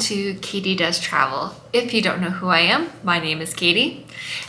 to Katie Does Travel. If you don't know who I am, my name is Katie,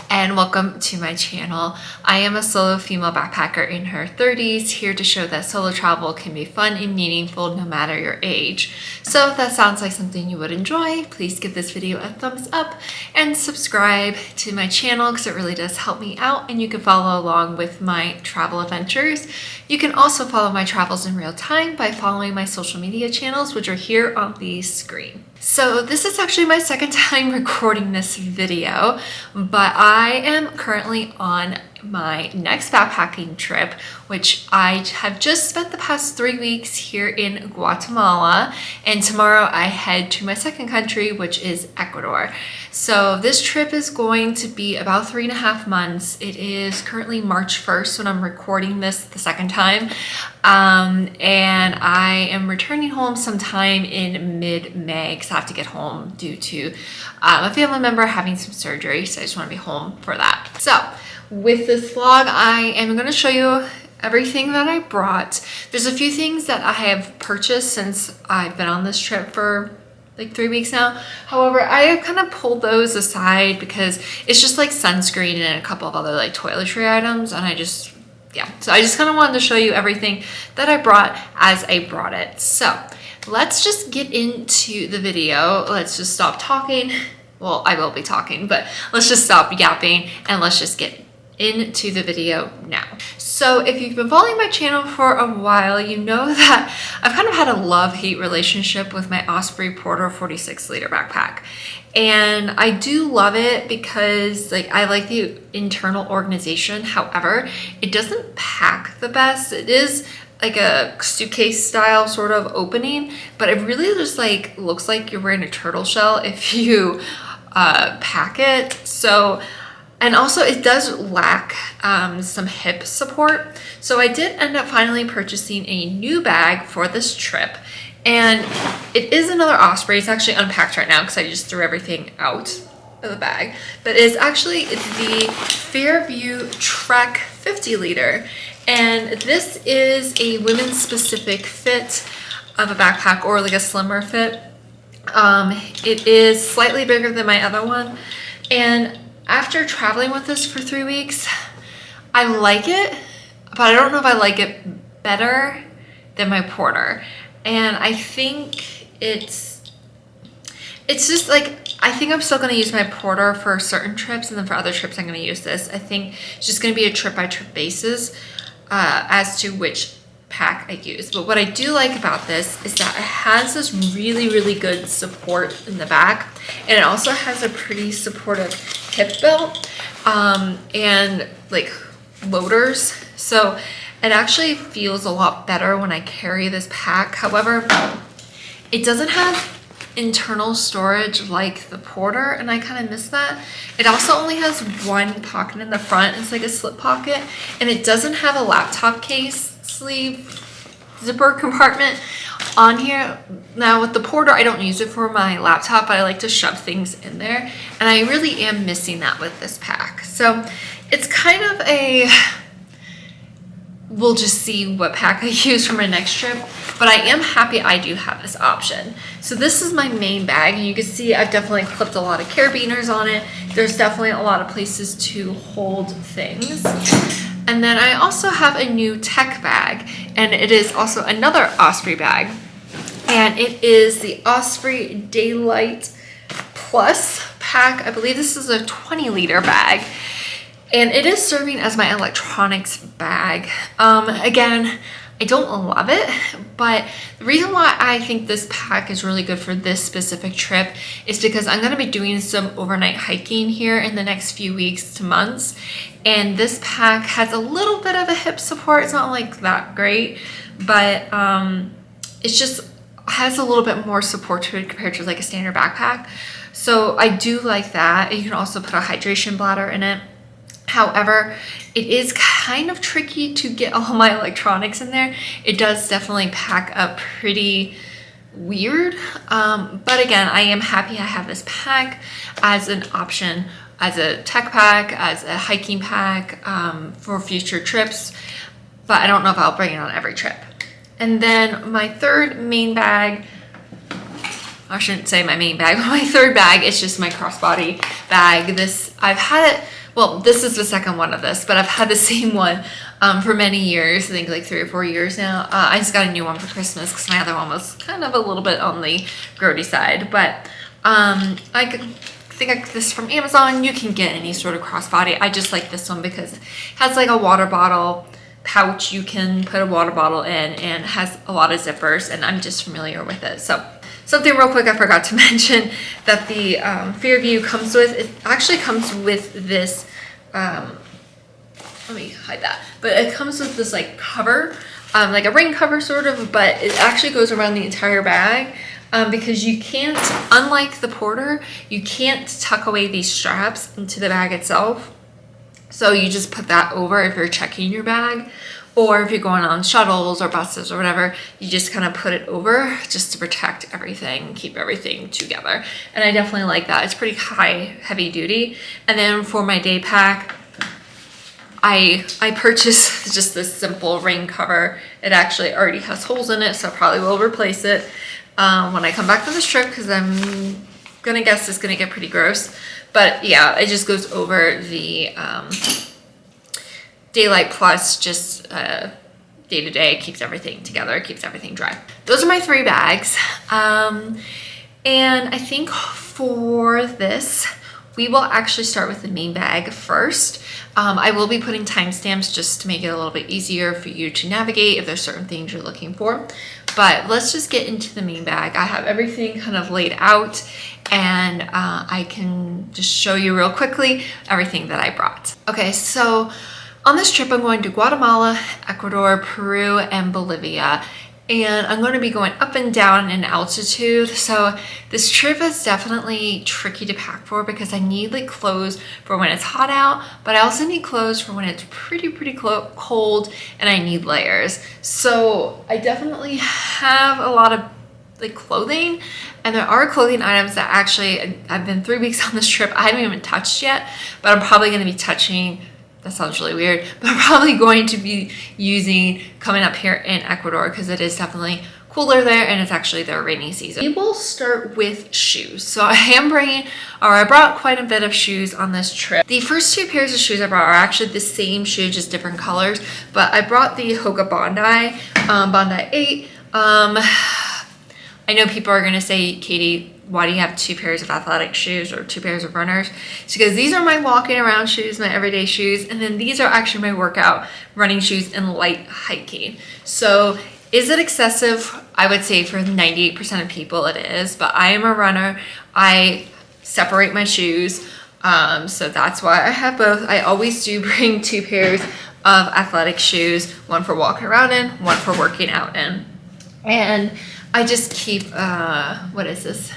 and welcome to my channel. I am a solo female backpacker in her 30s, here to show that solo travel can be fun and meaningful no matter your age. So if that sounds like something you would enjoy, please give this video a thumbs up and subscribe to my channel because it really does help me out, and you can follow along with my travel adventures. You can also follow my travels in real time by following my social media channels, which are here on the screen. So this is actually my second time recording this video, but I am currently on my next backpacking trip, which I have just spent the past 3 weeks here in Guatemala, and tomorrow I head to my second country, which is Ecuador. So this trip is going to be about 3.5 months. It is currently March 1st when I'm recording this the second time, and I am returning home sometime in mid-May because I have to get home due to a family member having some surgery, so I just want to be home for that. So with this vlog, I am going to show you everything that I brought. There's a few things that I have purchased since I've been on this trip for like 3 weeks now. However, I have kind of pulled those aside because it's just like sunscreen and a couple of other like toiletry items, and so I just kind of wanted to show you everything that I brought as I brought it. So let's just get into the video. Let's just stop talking. Well, I will be talking, but let's just stop yapping and let's just get into the video now. So if you've been following my channel for a while, you know that I've kind of had a love-hate relationship with my Osprey Porter 46-liter backpack. And I do love it because I like the internal organization. However, it doesn't pack the best. It is like a suitcase style sort of opening, but it really just looks like you're wearing a turtle shell if you pack it. So, and also it does lack some hip support. So I did end up finally purchasing a new bag for this trip, and it is another Osprey. It's actually unpacked right now because I just threw everything out of the bag, but it's the Fairview Trek 50-liter, and this is a women's specific fit of a backpack, or like a slimmer fit. It is slightly bigger than my other one, and after traveling with this for 3 weeks, I like it, but I don't know if I like it better than my Porter. And I think it's just I think I'm still going to use my Porter for certain trips, and then for other trips I'm going to use this. I think it's just going to be a trip-by-trip basis as to which pack I use. But what I do like about this is that it has this really, really good support in the back, and it also has a pretty supportive hip belt and like loaders. So it actually feels a lot better when I carry this pack. However, it doesn't have internal storage like the Porter, and I kind of miss that. It also only has one pocket in the front. It's like a slip pocket, and it doesn't have a laptop case sleeve zipper compartment on here. Now with the Porter, I don't use it for my laptop, but I like to shove things in there, and I really am missing that with this pack. So it's kind of we'll just see what pack I use for my next trip, but I am happy I do have this option. So this is my main bag, and you can see I've definitely clipped a lot of carabiners on it. There's definitely a lot of places to hold things. And then I also have a new tech bag, and it is also another Osprey bag, and it is the Osprey Daylite Plus pack. I believe this is a 20-liter bag, and it is serving as my electronics bag. Again, I don't love it, but the reason why I think this pack is really good for this specific trip is because I'm going to be doing some overnight hiking here in the next few weeks to months, and this pack has a little bit of a hip support. It's not like that great, but it just has a little bit more support to it compared to like a standard backpack. So I do like that. You can also put a hydration bladder in it. However, it is kind of tricky to get all my electronics in there. It does definitely pack up pretty weird. But again, I am happy I have this pack as an option, as a tech pack, as a hiking pack for future trips. But I don't know if I'll bring it on every trip. And then my third main bag I shouldn't say my main bag, but my third bag is just my crossbody bag. This, I've had it, well, this is the second one of this, but I've had the same one for many years, I think like 3 or 4 years now. I just got a new one for Christmas because my other one was kind of a little bit on the grody side, but I think I got this from Amazon. You can get any sort of crossbody. I just like this one because it has like a water bottle pouch you can put a water bottle in, and has a lot of zippers, and I'm just familiar with it. So something real quick I forgot to mention that the Fairview comes with, it actually comes with this, let me hide that, but it comes with this like cover, like a rain cover sort of, but it actually goes around the entire bag. Because you can't, unlike the Porter, you can't tuck away these straps into the bag itself. So you just put that over if you're checking your bag, or if you're going on shuttles or buses or whatever, you just kind of put it over just to protect everything, keep everything together. And I definitely like that. It's pretty heavy duty. And then for my day pack, I purchased just this simple rain cover. It actually already has holes in it, so I probably will replace it when I come back from this trip, because I'm gonna guess it's gonna get pretty gross. But yeah, it just goes over the Daylite Plus, just day to day, keeps everything together, keeps everything dry. Those are my 3 bags. And I think for this, we will actually start with the main bag first. I will be putting timestamps just to make it a little bit easier for you to navigate if there's certain things you're looking for. But let's just get into the main bag. I have everything kind of laid out, and I can just show you real quickly everything that I brought. Okay, so on this trip, I'm going to Guatemala, Ecuador, Peru, and Bolivia. And I'm going to be going up and down in altitude. So this trip is definitely tricky to pack for, because I need like clothes for when it's hot out, but I also need clothes for when it's pretty cold, and I need layers. So I definitely have a lot of like clothing, and there are clothing items that actually, I've been 3 weeks on this trip, I haven't even touched yet, but I'm probably going to be touching. That sounds really weird, but I'm probably going to be using coming up here in Ecuador, because it is definitely cooler there, and it's actually their rainy season. We will start with shoes. So I brought quite a bit of shoes on this trip. The first 2 pairs of shoes I brought are actually the same shoe, just different colors, but I brought the Hoka Bondi, Bondi 8. I know people are gonna say, Katie, why do you have 2 pairs of athletic shoes or 2 pairs of runners? It's because these are my walking around shoes, my everyday shoes, and then these are actually my workout running shoes and light hiking. So is it excessive? I would say for 98% of people it is, but I am a runner. I separate my shoes, so that's why I have both. I always do bring 2 pairs of athletic shoes, one for walking around in, one for working out in. And I just keep, what is this?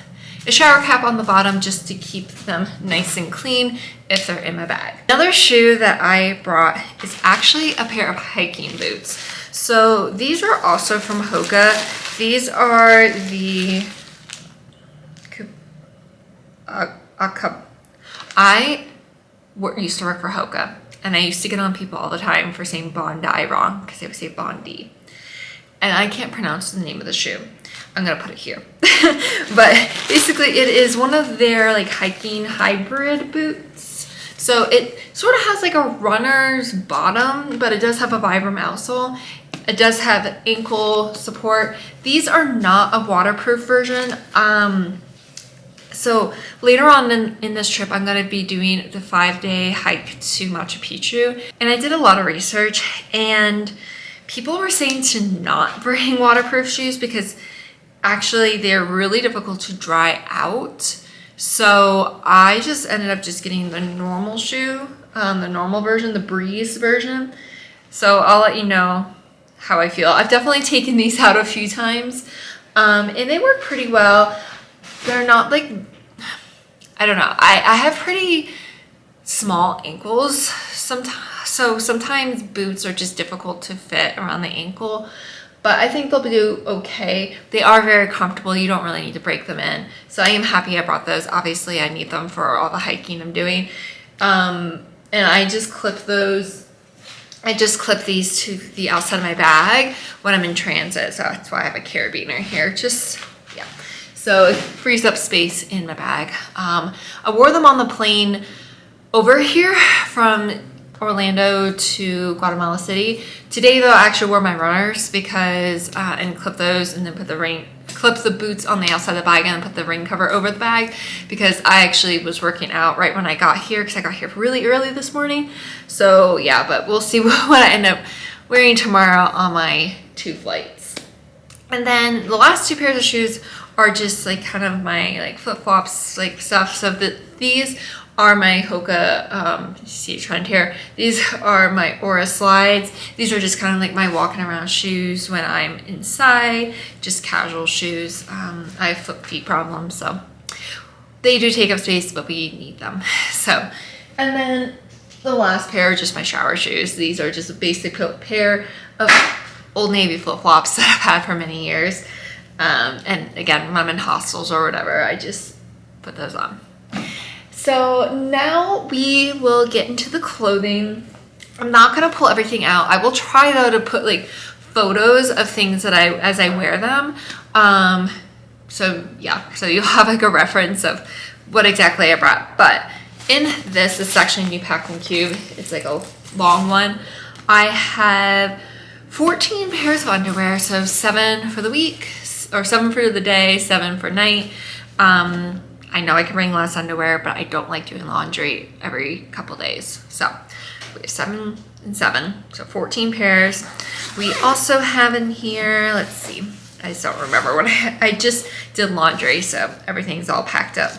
A shower cap on the bottom, just to keep them nice and clean if they're in my bag. Another shoe that I brought is actually a pair of hiking boots. So these are also from Hoka. These are the I used to work for Hoka, and I used to get on people all the time for saying Bondi wrong, because they would say Bondi. And I can't pronounce the name of the shoe. I'm gonna put it here. But basically it is one of their like hiking hybrid boots. So it sort of has like a runner's bottom, but it does have a Vibram outsole. It does have ankle support. These are not a waterproof version. So later on in this trip, I'm gonna be doing the 5-day hike to Machu Picchu. And I did a lot of research, and people were saying to not bring waterproof shoes because actually they're really difficult to dry out. So I just ended up just getting the normal shoe, the normal version, the Breeze version. So I'll let you know how I feel. I've definitely taken these out a few times, and they work pretty well. They're not like, I don't know. I have pretty small ankles sometimes, so sometimes boots are just difficult to fit around the ankle, but I think they'll do okay. They are very comfortable. You don't really need to break them in. So I am happy I brought those. Obviously I need them for all the hiking I'm doing. And I just clip those. I just clip these to the outside of my bag when I'm in transit. So that's why I have a carabiner here. Yeah. So it frees up space in my bag. I wore them on the plane over here from Orlando to Guatemala City. Today though, I actually wore my runners because and clip those and then clip the boots on the outside of the bag and put the rain cover over the bag because I actually was working out right when I got here because I got here really early this morning. So yeah, but we'll see what I end up wearing tomorrow on my 2 flights. And then the last 2 pairs of shoes are just like kind of my like flip-flops like stuff. So these are my Hoka, you see a trend here. These are my Aura slides. These are just kind of like my walking around shoes when I'm inside, just casual shoes. I have foot feet problems, so they do take up space, but we need them. So, and then the last pair are just my shower shoes. These are just a basic pair of Old Navy flip-flops that I've had for many years. And again, when I'm in hostels or whatever, I just put those on. So now we will get into the clothing. I'm not gonna pull everything out. I will try though to put like photos of things that as I wear them. So yeah, so you'll have like a reference of what exactly I brought. But in this is actually a new packing cube. It's like a long one. I have 14 pairs of underwear, so 7 for the week, or 7 for the day, 7 for night. I know I can bring less underwear, but I don't like doing laundry every couple days. So we have 7 and 7, so 14 pairs. We also have in here, let's see, I just don't remember what I just did laundry, so everything's all packed up.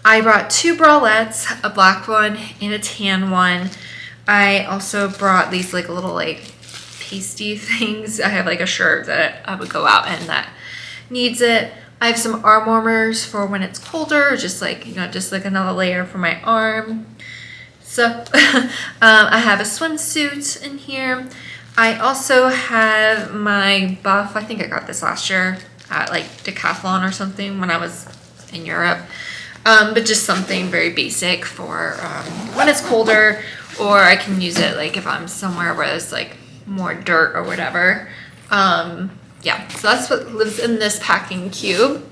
I brought 2 bralettes, a black one and a tan one. I also brought these like little like pasty things. I have like a shirt that I would go out and that needs it. I have some arm warmers for when it's colder, just like, you know, just like another layer for my arm. So I have a swimsuit in here. I also have my buff. I think I got this last year at like Decathlon or something when I was in Europe. But just something very basic for when it's colder, or I can use it like if I'm somewhere where there's like more dirt or whatever. Yeah, so that's what lives in this packing cube.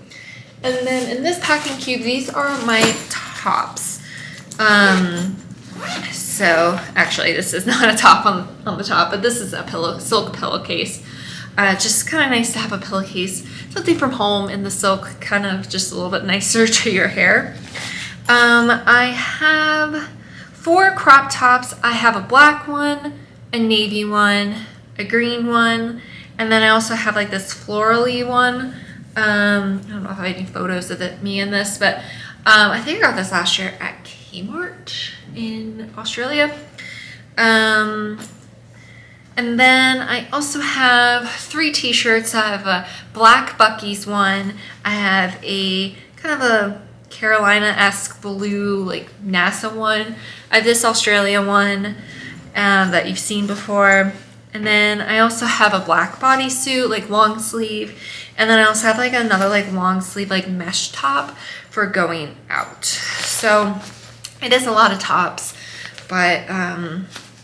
And then in this packing cube, these are my tops. So actually this is not a top on the top, but this is a silk pillowcase. Just kind of nice to have a pillowcase, something from home in the silk, kind of just a little bit nicer to your hair. I have 4 crop tops. I have a black one, a navy one, a green one, and then I also have like this florally one. I don't know if I have any photos of me in this, but I think I got this last year at Kmart in Australia. And then I also have 3 t-shirts. I have a black Bucky's one. I have a kind of a Carolina-esque blue like NASA one. I have this Australia one that you've seen before. And then I also have a black bodysuit, like long sleeve. And then I also have like another like long sleeve like mesh top for going out. So it is a lot of tops, but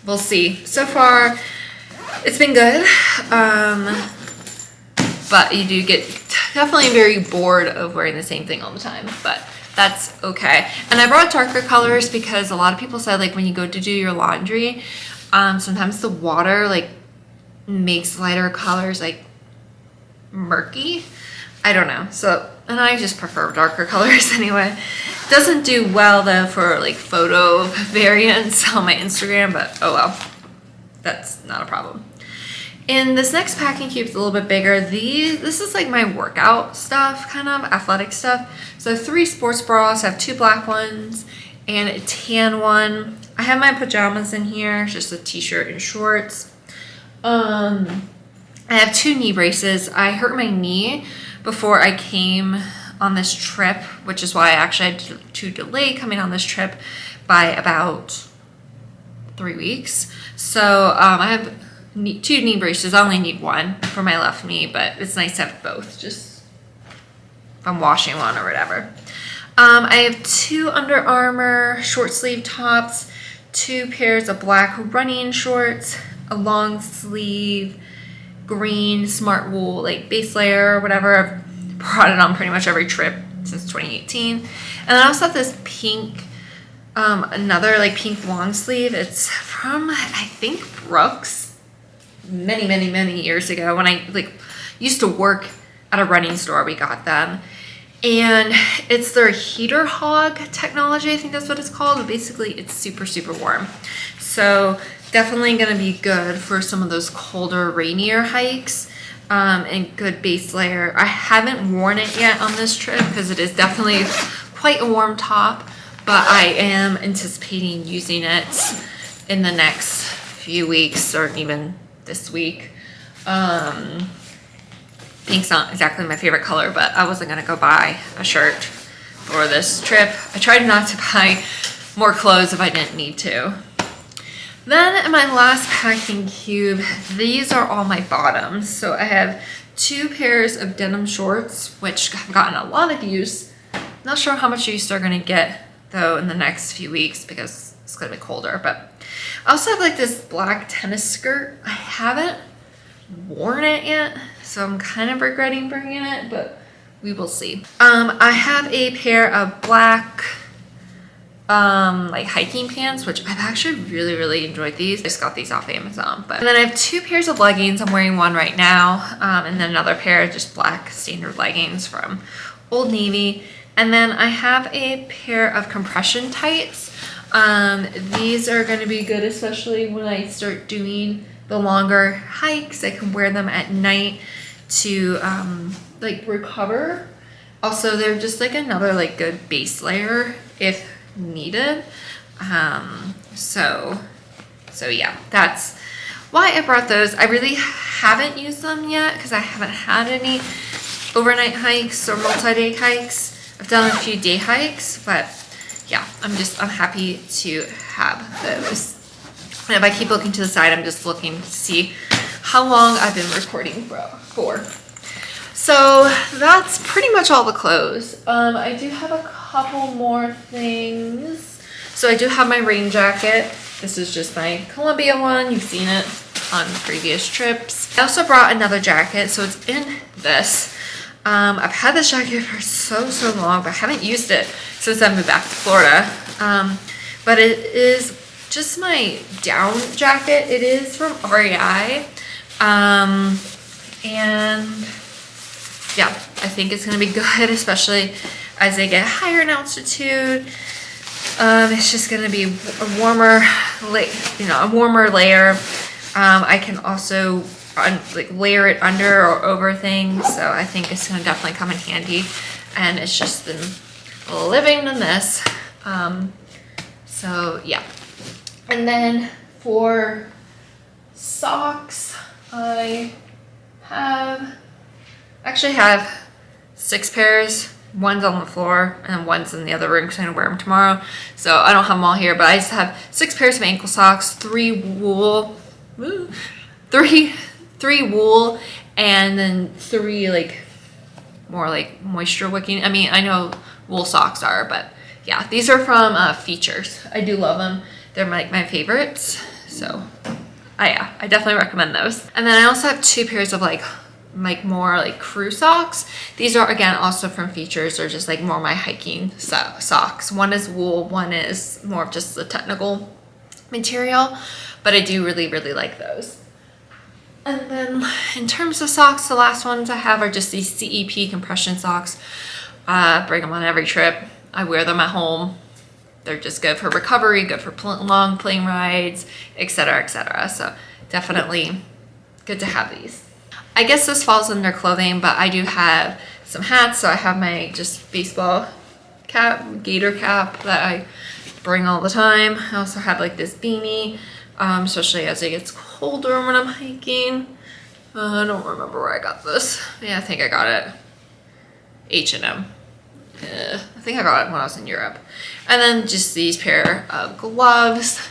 we'll see. So far, it's been good. But you do get definitely very bored of wearing the same thing all the time, but that's okay. And I brought darker colors because a lot of people said like when you go to do your laundry, sometimes the water like makes lighter colors like murky. I don't know. So, and I just prefer darker colors anyway. Doesn't do well though for like photo variants on my Instagram, but oh well, that's not a problem. And this next packing cube is a little bit bigger. This is like my workout stuff, kind of athletic stuff. So 3 sports bras. I have 2 black ones and a tan one. I have my pajamas in here, just a t-shirt and shorts. I have 2 knee braces. I hurt my knee before I came on this trip, which is why I actually had to delay coming on this trip by about 3 weeks. So I have 2 knee braces. I only need 1 for my left knee, but it's nice to have both, just if I'm washing one or whatever. I have 2 Under Armour short sleeve tops, 2 pairs of black running shorts, a long sleeve green smart wool like base layer or whatever. I've brought it on pretty much every trip since 2018. And then I also have this pink, another like pink long sleeve. It's from, I think, Brooks, many years ago when I like used to work at a running store. We got them. And it's their heater hog technology. I think that's what it's called. But basically, it's super warm. So definitely going to be good for some of those colder, rainier hikes. And good base layer. I haven't worn it yet on this trip because it is definitely quite a warm top. But I am anticipating using it in the next few weeks or even this week. Pink's not exactly my favorite color, but I wasn't gonna go buy a shirt for this trip. I tried not to buy more clothes if I didn't need to. Then in my last packing cube, these are all my bottoms. So I have 2 pairs of denim shorts, which have gotten a lot of use. Not sure how much use they're gonna get though in the next few weeks because it's gonna be colder, but I also have like this black tennis skirt. I haven't worn it yet, so I'm kind of regretting bringing it, but we will see. I have a pair of black like hiking pants, which I've actually really enjoyed these. I just got these off Amazon. And then I have 2 pairs of leggings. I'm wearing one right now, and then another pair of just black standard leggings from Old Navy. And then I have a pair of compression tights. These are going to be good, especially when I start doing the longer hikes. I can wear them at night to like recover. Also, they're just like another like good base layer if needed. So yeah, that's why I brought those. I really haven't used them yet because I haven't had any overnight hikes or multi-day hikes. I've done a few day hikes, but yeah, I'm happy to have those. And if I keep looking to the side, I'm just looking to see how long I've been recording for. So that's pretty much all the clothes. I do have a couple more things. So I do have my rain jacket. This is just my Columbia one. You've seen it on previous trips. I also brought another jacket. So it's in this. I've had this jacket for so long, but I haven't used it since I moved back to Florida. But it is just my down jacket. It is from REI. And yeah, I think it's gonna be good, especially as I get higher in altitude. It's just gonna be a warmer, a warmer layer. I can also layer it under or over things, so I think it's gonna definitely come in handy. And it's just been living in this. So yeah. And then for socks, I actually have 6 pairs. One's on the floor and one's in the other room because I'm gonna wear them tomorrow. So I don't have them all here, but I just have 6 pairs of ankle socks, 3 wool, three wool, and then 3 like more like moisture wicking. I mean, I know wool socks are, but yeah, these are from Features. I do love them. They're like my favorites. So yeah, I definitely recommend those. And then I also have 2 pairs of like more like crew socks. These are again also from Features. They're just like more my hiking socks. One is wool, one is more of just the technical material, but I do really like those. And then in terms of socks, the last ones I have are just these CEP compression socks. Bring them on every trip. I wear them at home. They're just good for recovery, good for long plane rides, etc., etc. So definitely good to have these. I guess this falls under clothing, but I do have some hats. So I have my just baseball cap, gator cap that I bring all the time. I also have like this beanie, especially as it gets colder when I'm hiking. I don't remember where I got this. Yeah, I think I got it H&M. I think I got it when I was in Europe. And then just these pair of gloves,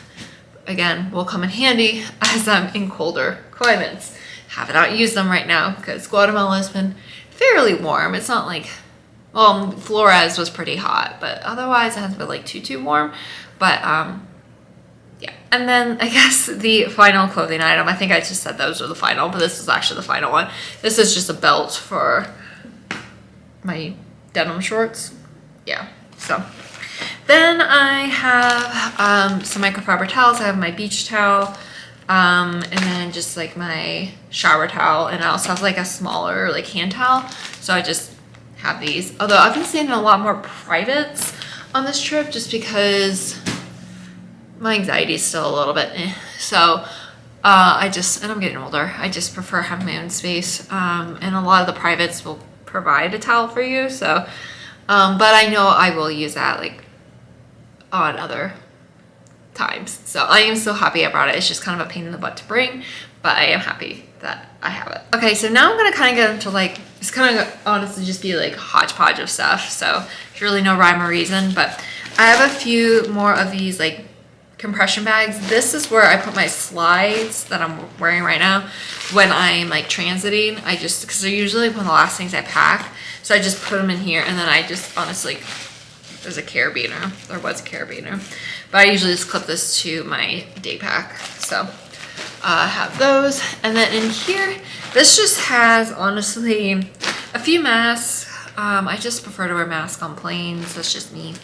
again, will come in handy as I'm in colder climates. Haven't not used them right now because Guatemala has been fairly warm. It's not like, well, Flores was pretty hot, but otherwise it hasn't been like too warm. But yeah. And then I guess the final clothing item, I think I just said those were the final, but this is actually the final one. This is just a belt for my denim shorts. Yeah, so. Then I have some microfiber towels. I have my beach towel, and then just like my shower towel, and I also have like a smaller like hand towel. So I just have these. Although I've been seeing a lot more privates on this trip just because my anxiety is still a little bit so and I'm getting older, I just prefer having my own space, and a lot of the privates will provide a towel for you, so but I know I will use that like on other times, so I am so happy I brought it. It's just kind of a pain in the butt to bring, but I am happy that I have it. Okay, so now I'm gonna kind of get into like, it's kind of honestly just be like hodgepodge of stuff, so there's really no rhyme or reason, but I have a few more of these like compression bags. This is where I put my slides that I'm wearing right now when I'm like transiting. I just, because they're usually one of the last things I pack, so I just put them in here, and then I just honestly, there's a carabiner, there was a carabiner, but I usually just clip this to my day pack. So I have those, and then in here, this just has honestly a few masks. I just prefer to wear masks on planes, that's just me.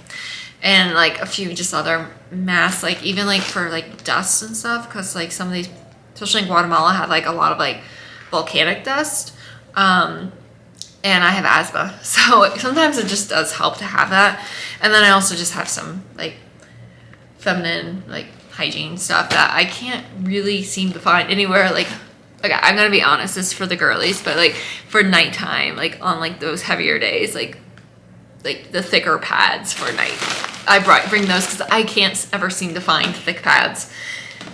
And like a few just other masks, like even like for like dust and stuff, because like some of these, especially in Guatemala, had like a lot of like volcanic dust, and I have asthma, so sometimes it just does help to have that. And then I also just have some like feminine like hygiene stuff that I can't really seem to find anywhere. Like, okay, I'm gonna be honest, this is for the girlies, but like for nighttime, like on like those heavier days, like the thicker pads for night, I bring those because I can't ever seem to find thick pads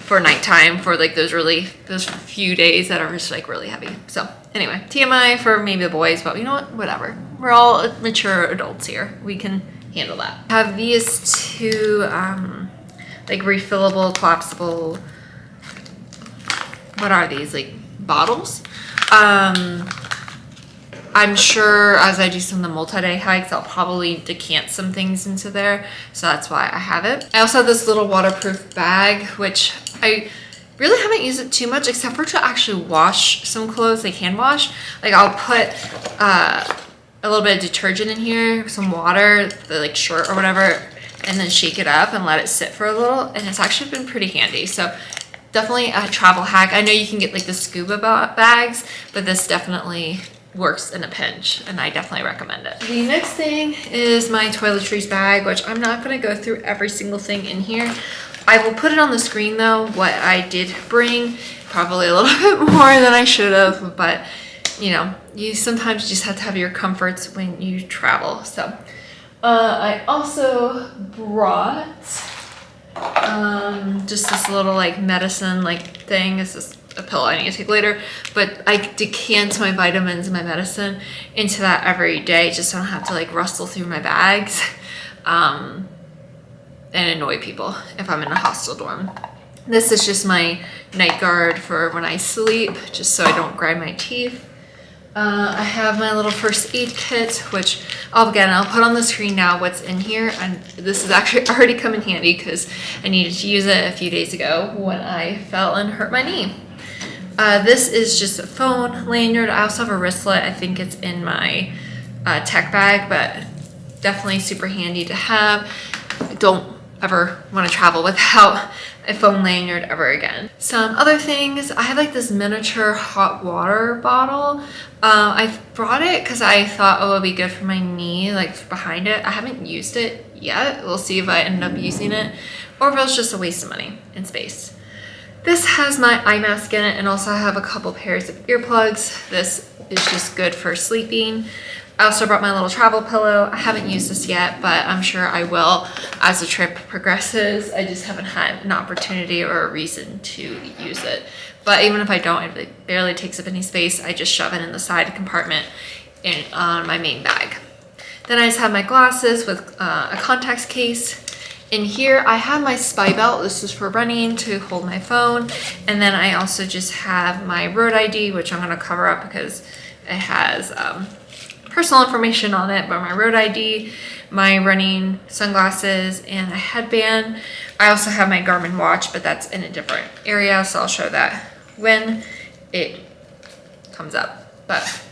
for nighttime for like those few days that are just like really heavy. So anyway, TMI for maybe the boys, but you know what, whatever, we're all mature adults here, we can handle that. I have these two like refillable, collapsible, what are these, like bottles? I'm sure as I do some of the multi-day hikes, I'll probably decant some things into there, so that's why I have it. I also have this little waterproof bag, which I really haven't used it too much, except for to actually wash some clothes, like hand wash. Like I'll put a little bit of detergent in here, some water, the like shirt or whatever, and then shake it up and let it sit for a little, and it's actually been pretty handy. So definitely a travel hack. I know you can get like the scuba bags, but this definitely works in a pinch, and I definitely recommend it. The next thing is my toiletries bag, which I'm not going to go through every single thing in here. I will put it on the screen though, what I did bring, probably a little bit more than I should have, but you know, you sometimes just have to have your comforts when you travel. So I also brought just this little like medicine like thing. It's just a pill I need to take later, but I decant my vitamins and my medicine into that every day, just so I don't have to like rustle through my bags and annoy people if I'm in a hostel dorm. This is just my night guard for when I sleep, just so I don't grind my teeth. I have my little first aid kit, which I'll put on the screen now what's in here, and this has actually already come in handy because I needed to use it a few days ago when I fell and hurt my knee. This is just a phone lanyard. I also have a wristlet. I think it's in my tech bag, but definitely super handy to have. I don't ever want to travel without a phone lanyard ever again. Some other things, I have like this miniature hot water bottle. I brought it because I thought, oh, it'll be good for my knee, like behind it. I haven't used it yet. We'll see if I end up using it or if it's just a waste of money and space. This has my eye mask in it, and also I have a couple pairs of earplugs. This is just good for sleeping. I also brought my little travel pillow. I haven't used this yet, but I'm sure I will as the trip progresses. I just haven't had an opportunity or a reason to use it. But even if I don't, it barely takes up any space. I just shove it in the side compartment on my main bag. Then I just have my glasses with a contacts case. In here, I have my spy belt. This is for running to hold my phone. And then I also just have my road ID, which I'm gonna cover up because it has personal information on it, but my road ID, my running sunglasses, and a headband. I also have my Garmin watch, but that's in a different area, so I'll show that when it comes up. But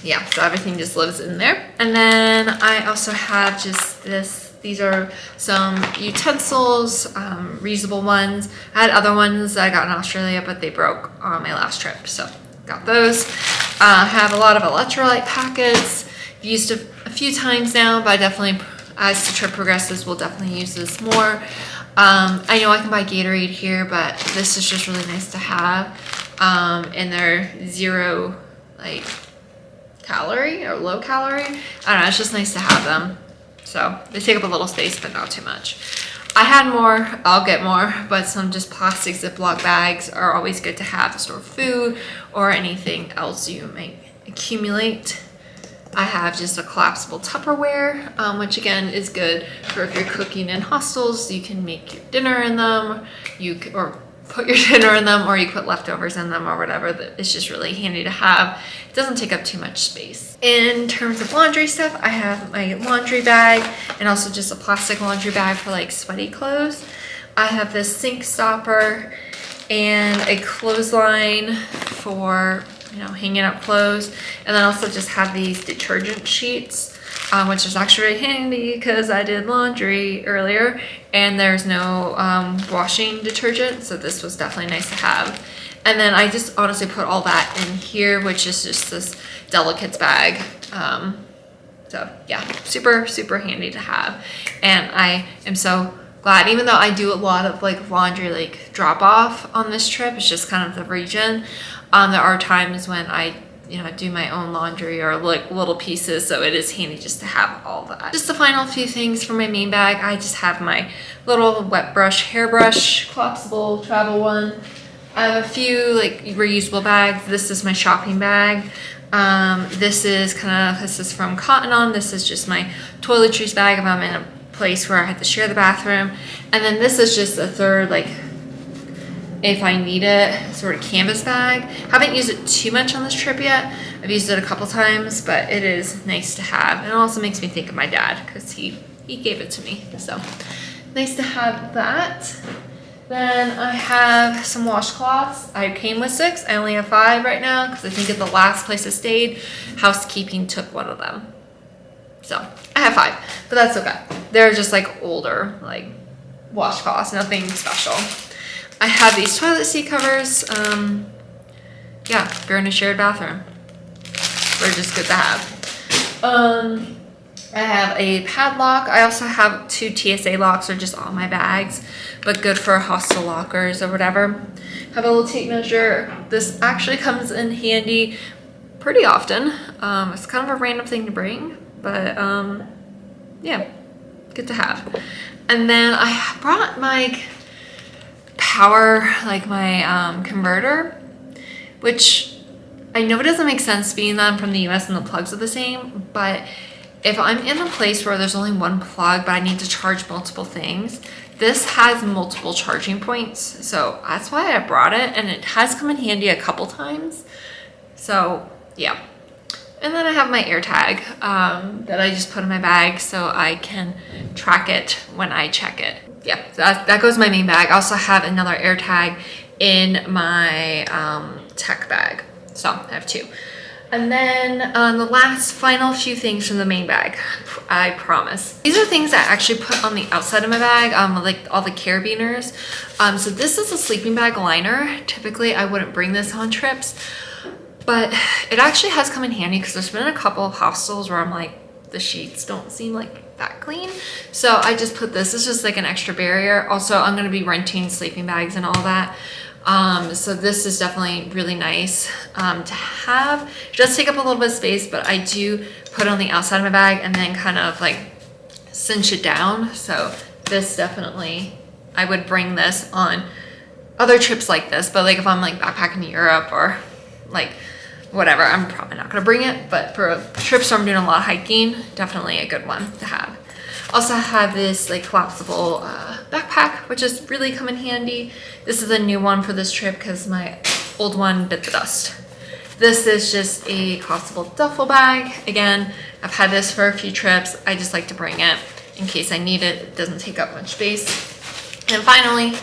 yeah, so everything just lives in there. And then I also have just this, these are some utensils, reusable ones. I had other ones that I got in Australia, but they broke on my last trip, so got those. I have a lot of electrolyte packets. I've used a few times now, but I definitely, as the trip progresses, we'll definitely use this more. I know I can buy Gatorade here, but this is just really nice to have. And they're zero, like, calorie or low calorie. I don't know, it's just nice to have them. So they take up a little space, but not too much. I had more, I'll get more, but some just plastic Ziploc bags are always good to have to store food or anything else you might accumulate. I have just a collapsible Tupperware, which again is good for if you're cooking in hostels. You can make your dinner in them, or put your dinner in them, or you put leftovers in them or whatever. It's just really handy to have. It doesn't take up too much space. In terms of laundry stuff, I have my laundry bag and also just a plastic laundry bag for like sweaty clothes. I have this sink stopper and a clothesline for, you know, hanging up clothes. And then also just have these detergent sheets, which is actually really handy because I did laundry earlier and there's no washing detergent, so this was definitely nice to have. And then I just honestly put all that in here, which is just this Delicates bag. So yeah, super, super handy to have. And I am so glad, even though I do a lot of like laundry, like drop off on this trip, it's just kind of the region. There are times when I, you know, do my own laundry or like little pieces, so it is handy just to have all that. Just the final few things for my main bag, I just have my little wet brush, hairbrush, collapsible travel one. I have a few like reusable bags. This is my shopping bag. This is from Cotton On. This is just my toiletries bag if I'm in a place where I have to share the bathroom. And then this is just a third, like, if I need it, sort of canvas bag. Haven't used it too much on this trip yet. I've used it a couple times, but it is nice to have. And it also makes me think of my dad because he gave it to me. So nice to have that. Then I have some washcloths. I came with 6. I only have 5 right now because I think at the last place I stayed, housekeeping took one of them. So I have 5, but that's okay. They're just like older, like washcloths, nothing special. I have these toilet seat covers. Yeah, if you're in a shared bathroom, they're just good to have. I have a padlock. I also have 2 TSA locks, or just on my bags, but good for hostel lockers or whatever. Have a little tape measure. This actually comes in handy pretty often. It's kind of a random thing to bring, but yeah, good to have. And then I brought my power, like my converter, which I know it doesn't make sense being that I'm from the US and the plugs are the same, but if I'm in a place where there's only one plug but I need to charge multiple things, this has multiple charging points, so that's why I brought it, and it has come in handy a couple times. So yeah. And then I have my AirTag that I just put in my bag so I can track it when I check it. Yeah, so that goes in my main bag. I also have another AirTag in my tech bag, so I have 2. And then the last final few things from the main bag, I promise. These are things I actually put on the outside of my bag, like all the carabiners. So this is a sleeping bag liner. Typically I wouldn't bring this on trips, but it actually has come in handy because there's been a couple of hostels where I'm like, the sheets don't seem like that clean. So I just put this. It's just like an extra barrier. Also, I'm going to be renting sleeping bags and all that. So this is definitely really nice to have. It does take up a little bit of space, but I do put it on the outside of my bag and then kind of like cinch it down. So this definitely, I would bring this on other trips like this, but like if I'm like backpacking in Europe or like whatever, I'm probably not gonna bring it, but for trips where I'm doing a lot of hiking, definitely a good one to have. Also have this like collapsible backpack, which has really come in handy. This is a new one for this trip because my old one bit the dust. This is just a collapsible duffel bag. Again, I've had this for a few trips. I just like to bring it in case I need it. It doesn't take up much space. And finally,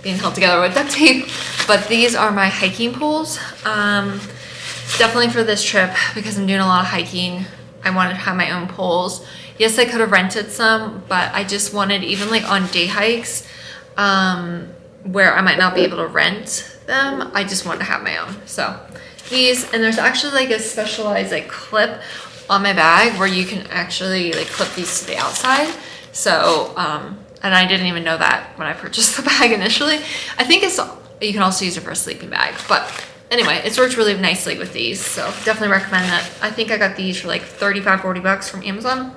being held together with duct tape, but these are my hiking poles. definitely for this trip, because I'm doing a lot of hiking, I wanted to have my own poles. Yes, I could have rented some, but I just wanted, even like on day hikes, where I might not be able to rent them, I just wanted to have my own. So these, and there's actually like a specialized like clip on my bag where you can actually like clip these to the outside. So, and I didn't even know that when I purchased the bag initially. I think you can also use it for a sleeping bag, but anyway, it's worked really nicely with these. So definitely recommend that. I think I got these for like 35, 40 bucks from Amazon,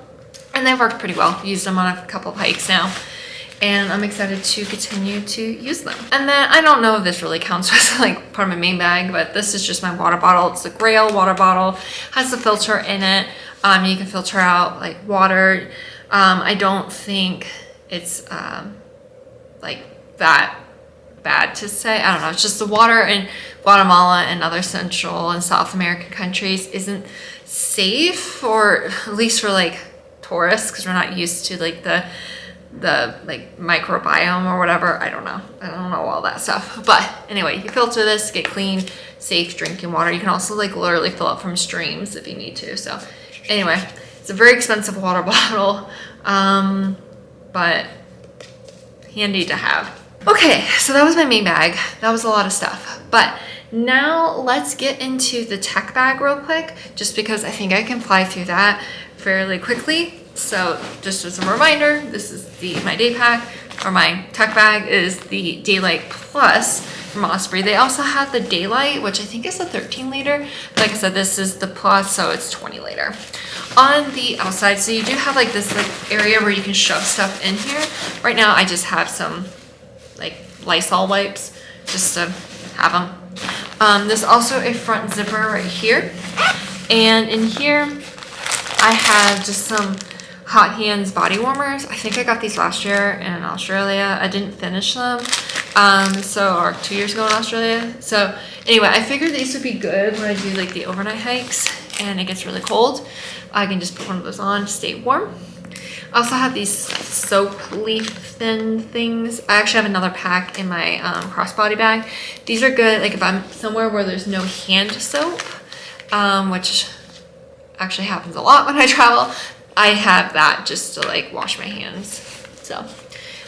and they've worked pretty well. Used them on a couple of hikes now, and I'm excited to continue to use them. And then I don't know if this really counts as like part of my main bag, but this is just my water bottle. It's a Grail water bottle, has the filter in it. You can filter out like water. I don't think it's like that bad to say. I don't know. It's just the water in Guatemala and other Central and South American countries isn't safe, or at least for like tourists, because we're not used to like the like microbiome or whatever. I don't know all that stuff. But anyway, you filter this to get clean, safe drinking water. You can also like literally fill up from streams if you need to. So anyway, it's a very expensive water bottle, but handy to have. Okay, so that was my main bag. That was a lot of stuff. But now let's get into the tech bag real quick, just because I think I can fly through that fairly quickly. So just as a reminder, this is my day pack, or my tech bag is the Daylite Plus from Osprey. They also have the Daylite, which I think is a 13 liter. Like I said, this is the Plus, so it's 20 liter. On the outside, so you do have like this like area where you can shove stuff in here. Right now, I just have some like Lysol wipes just to have them. There's also a front zipper right here. And in here, I have just some Hot Hands body warmers. I think I got these last year in Australia. I didn't finish them. Or 2 years ago in Australia. So anyway, I figured these would be good when I do like the overnight hikes and it gets really cold. I can just put one of those on to stay warm. I also have these soap leaf thin things. I actually have another pack in my crossbody bag. These are good like if I'm somewhere where there's no hand soap, which actually happens a lot when I travel. I have that just to like wash my hands. So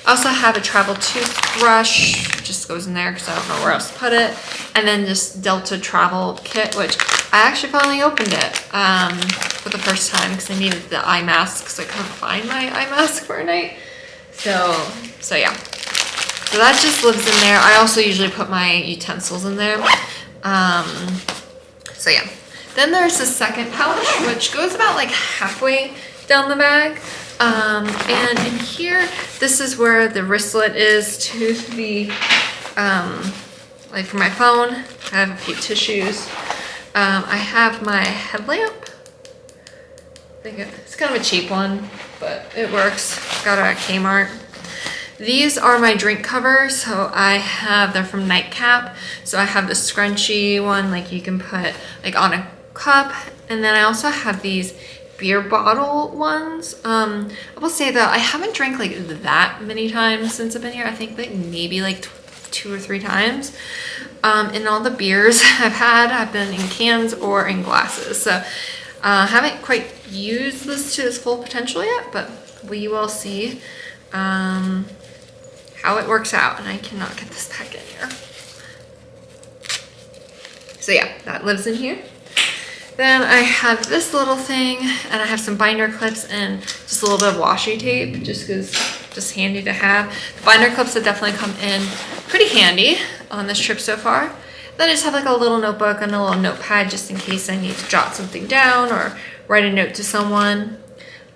I also have a travel toothbrush, just goes in there because I don't know where else to put it. And then this Delta travel kit, which I actually finally opened it for the first time because I needed the eye mask because I couldn't find my eye mask for a night. So yeah. So that just lives in there. I also usually put my utensils in there. So yeah. Then there's the second pouch, which goes about like halfway down the bag. And in here, this is where the wristlet is to the, like for my phone. I have a few tissues. I have my headlamp. I think it's kind of a cheap one, but it works. Got it at Kmart. These are my drink covers. So they're from Nightcap. So I have the scrunchy one, like you can put like on a cup. And then I also have these beer bottle ones. I will say that I haven't drank like that many times since I've been here. I think like maybe like 2 or 3 times. And all the beers I've had have been in cans or in glasses. So I haven't quite used this to its full potential yet, but we will see how it works out. And I cannot get this back in here. So yeah, that lives in here. Then I have this little thing, and I have some binder clips and just a little bit of washi tape, just because just handy to have. The binder clips have definitely come in pretty handy on this trip so far. Then I just have like a little notebook and a little notepad just in case I need to jot something down or write a note to someone.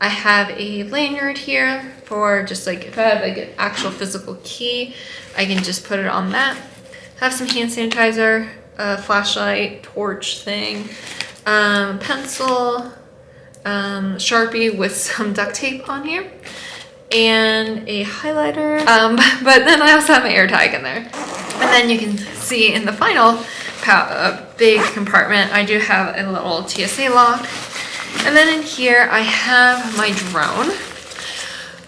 I have a lanyard here for just like if I have like an actual physical key, I can just put it on that. I have some hand sanitizer, a flashlight, torch thing. Pencil, Sharpie with some duct tape on here, and a highlighter. But then I also have my air tag in there. And then you can see in the final big compartment, I do have a little TSA lock. And then in here, I have my drone,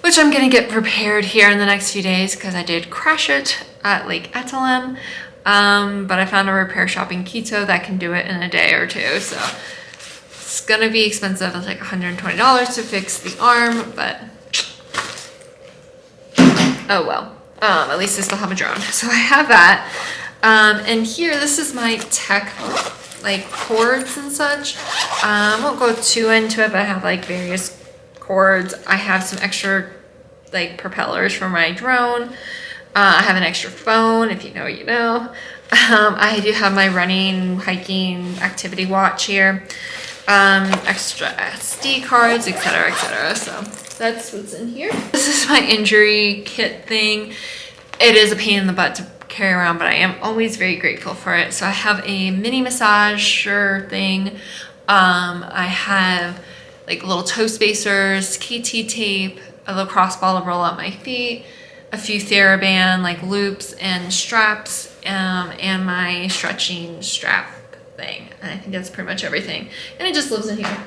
which I'm gonna get prepared here in the next few days because I did crash it at Lake Etalin. but I found a repair shop in Quito that can do it in a day or two. So it's gonna be expensive. It's like $120 to fix the arm, but oh well. At least I still have a drone. So I have that. And here, this is my tech, like cords and such. I won't go too into it, but I have like various cords. I have some extra like propellers for my drone. I have an extra phone, if you know, you know. I do have my running, hiking activity watch here. Extra SD cards, etc., etc. So that's what's in here. This is my injury kit thing. It is a pain in the butt to carry around, but I am always very grateful for it. So I have a mini massager thing. I have like little toe spacers, KT tape, a little crossball to roll out my feet, a few TheraBand like loops and straps, and my stretching strap thing. And I think that's pretty much everything. And it just lives in here.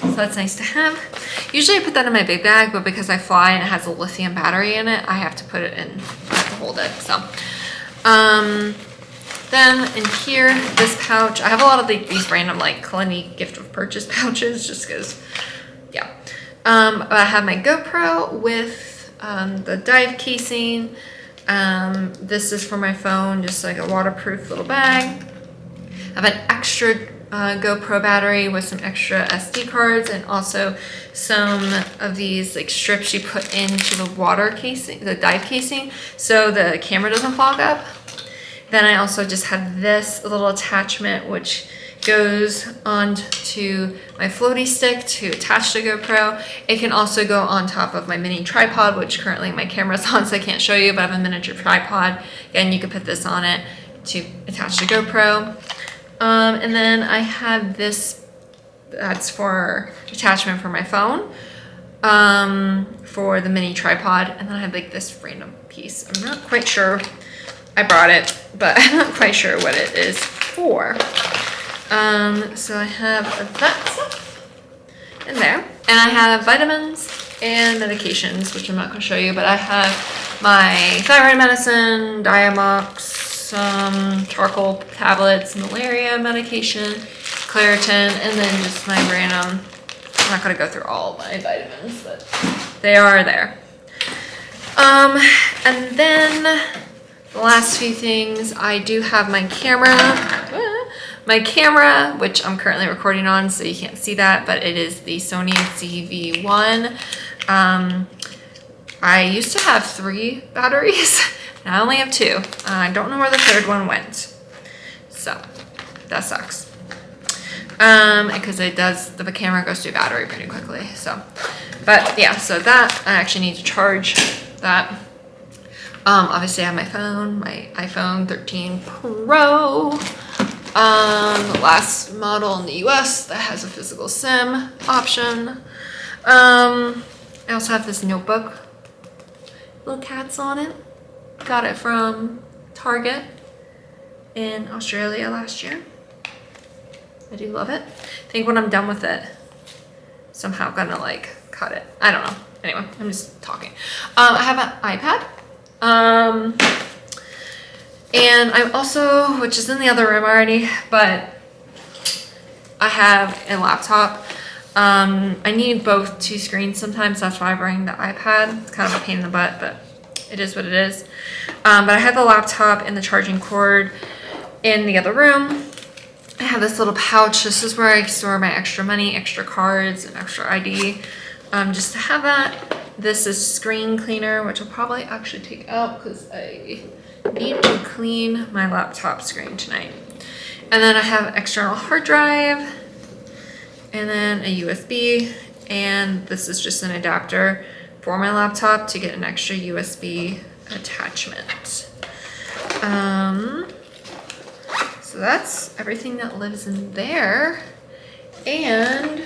So that's nice to have. Usually I put that in my big bag, but because I fly and it has a lithium battery in it, I have to put it in, I have to hold it. So, then in here, this pouch, I have a lot of these random like Kalani gift of purchase pouches just because, yeah. I have my GoPro with the dive casing. This is for my phone, just like a waterproof little bag. I have an extra GoPro battery with some extra SD cards and also some of these like strips you put into the water casing, the dive casing, so the camera doesn't fog up. Then I also just have this little attachment which goes onto my floaty stick to attach to GoPro. It can also go on top of my mini tripod, which currently my camera's on, so I can't show you, but I have a miniature tripod. Again, you can put this on it to attach to GoPro. And then I have this, that's for attachment for my phone, for the mini tripod. And then I have like this random piece. I'm not quite sure, I brought it, but I'm not quite sure what it is for. So I have that stuff in there. And I have vitamins and medications, which I'm not gonna show you, but I have my thyroid medicine, Diamox, some charcoal tablets, malaria medication, Claritin, and then just my random, I'm not gonna go through all of my vitamins, but they are there. And then the last few things, I do have my camera, which I'm currently recording on, so you can't see that, but it is the Sony ZV-1. I used to have 3 batteries. I only have 2. I don't know where the 3rd one went. So that sucks. Because it does, the camera goes through battery pretty quickly. So, but yeah, so that I actually need to charge that. Obviously I have my phone, my iPhone 13 Pro. The last model in the US that has a physical SIM option. I also have this notebook. Little cats on it. Got it from Target in Australia last year. I do love it. I think when I'm done with it, somehow gonna like cut it. I don't know. Anyway, I'm just talking. I have an iPad. And I'm also, which is in the other room already, but I have a laptop. I need both 2 screens sometimes. That's why I bring the iPad. It's kind of a pain in the butt, but it is what it is. But I have the laptop and the charging cord in the other room. I have this little pouch. This is where I store my extra money, extra cards, and extra ID. Just to have that. This is screen cleaner, which I'll probably actually take out because I need to clean my laptop screen tonight. And then I have external hard drive, and then a USB, and this is just an adapter for my laptop to get an extra USB attachment. So that's everything that lives in there. And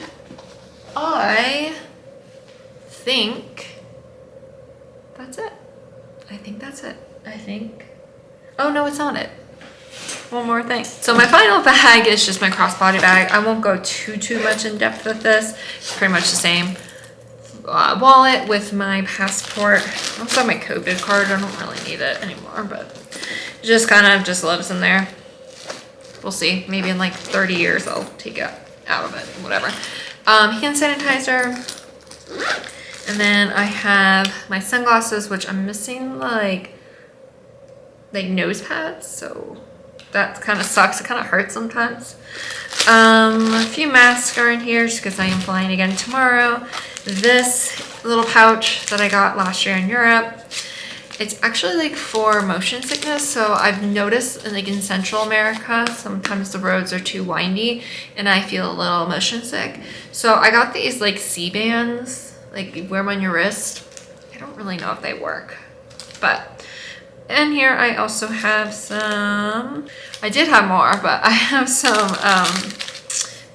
I think that's it. I think that's it. I think, oh no, it's on it. One more thing. So my final bag is just my crossbody bag. I won't go too much in depth with this. It's pretty much the same. Wallet with my passport. I also have my COVID card. I don't really need it anymore, but It just kind of just lives in there. We'll see. Maybe in like 30 years I'll take it out of it, whatever. Hand sanitizer. And then I have my sunglasses, which I'm missing like nose pads, so that kind of sucks. It kind of hurts sometimes. A few masks are in here just because I am flying again tomorrow. This little pouch that I got last year in Europe. It's actually like for motion sickness. So I've noticed like in Central America, sometimes the roads are too windy and I feel a little motion sick. So I got these like C-bands, like you wear them on your wrist. I don't really know if they work, but in here I also have some, I did have more, but I have some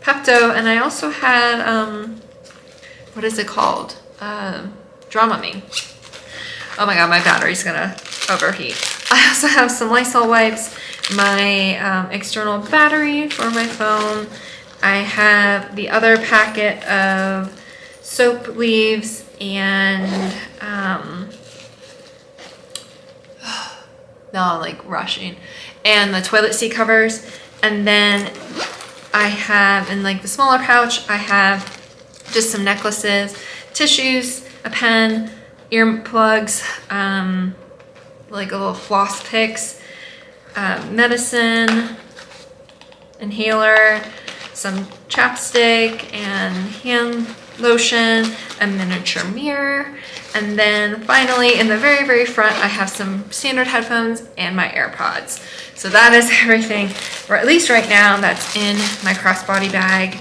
Pepto, and I also had, what is it called? Dramamine. Oh my god, my battery's gonna overheat. I also have some Lysol wipes, my external battery for my phone. I have the other packet of soap leaves and now I'm like rushing, and the toilet seat covers. And then I have in like the smaller pouch, I have just some necklaces, tissues, a pen, earplugs, like a little floss picks, medicine, inhaler, some chapstick and hand lotion, a miniature mirror, and then finally in the very, very front, I have some standard headphones and my AirPods. So that is everything, or at least right now, that's in my crossbody bag,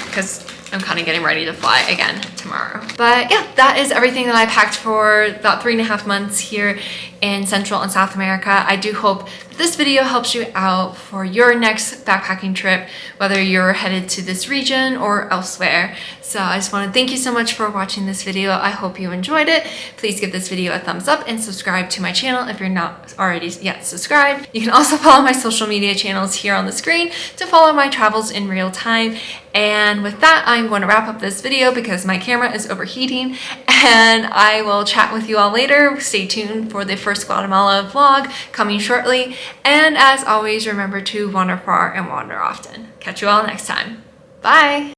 because I'm kind of getting ready to fly again tomorrow. But yeah, that is everything that I packed for about 3.5 months here in Central and South America. I do hope that this video helps you out for your next backpacking trip, whether you're headed to this region or elsewhere. So I just want to thank you so much for watching this video. I hope you enjoyed it. Please give this video a thumbs up and subscribe to my channel if you're not already yet subscribed. You can also follow my social media channels here on the screen to follow my travels in real time. And with that, I'm going to wrap up this video because my camera is overheating, and I will chat with you all later. Stay tuned for the first Guatemala vlog coming shortly. And as always, remember to wander far and wander often. Catch you all next time. Bye.